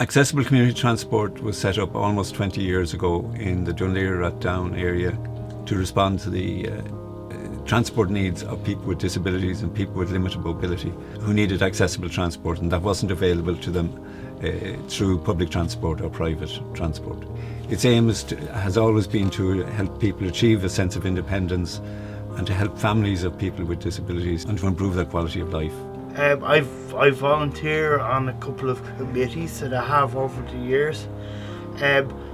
Accessible community transport was set up almost 20 years ago in the Dun Laoghaire Rathdown area to respond to the transport needs of people with disabilities and people with limited mobility who needed accessible transport, and that wasn't available to them through public transport or private transport. Its aim has always been to help people achieve a sense of independence and to help families of people with disabilities and to improve their quality of life. I volunteer on a couple of committees that I have over the years.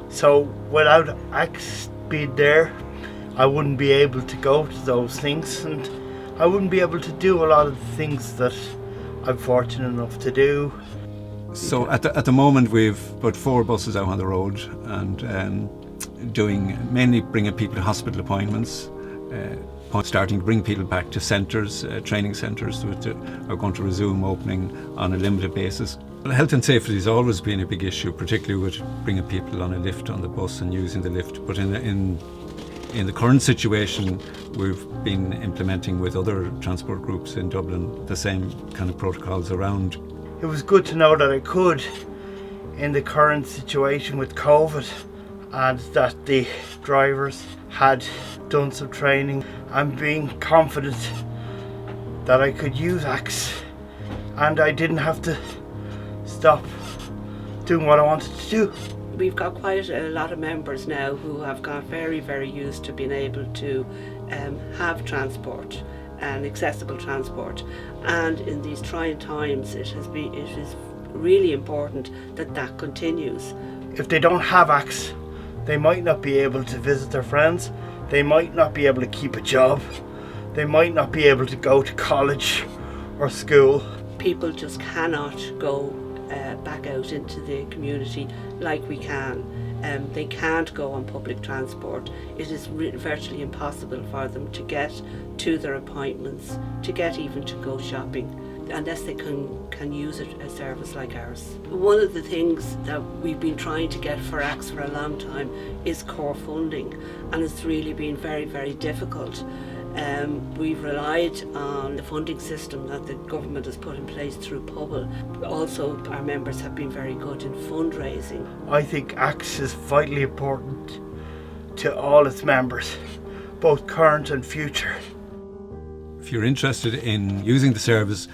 So without ACTS being there, I wouldn't be able to go to those things, and I wouldn't be able to do a lot of the things that I'm fortunate enough to do. So at the moment we've put 4 buses out on the road and mainly bringing people to hospital appointments, starting to bring people back to centres, training centres which are going to resume opening on a limited basis. Health and safety has always been a big issue, particularly with bringing people on a lift on the bus and using the lift. But in the current situation, we've been implementing with other transport groups in Dublin the same kind of protocols around. It was good to know that I could, in the current situation with COVID, and that the drivers had done some training and being confident that I could use ACTS and I didn't have to stop doing what I wanted to do. We've got quite a lot of members now who have got very, very used to being able to have transport and accessible transport, and in these trying times it is really important that that continues. If they don't have ACTS, they might not be able to visit their friends, they might not be able to keep a job, they might not be able to go to college or school. People just cannot go back out into the community like we can. They can't go on public transport. It is virtually impossible for them to get to their appointments, to get even to go shopping, unless they can use a service like ours. One of the things that we've been trying to get for ACTS for a long time is core funding, and it's really been very, very difficult. We've relied on the funding system that the government has put in place through PUBL. Also, our members have been very good in fundraising. I think ACTS is vitally important to all its members, both current and future. If you're interested in using the service,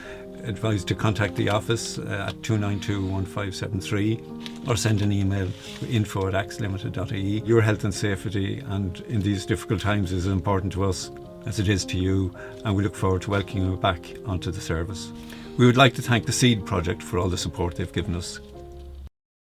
advise to contact the office at 292-1573 or send an email to info@actsltd.ie. Your health and safety and in these difficult times is as important to us as it is to you, and we look forward to welcoming you back onto the service. We would like to thank the SEED project for all the support they've given us.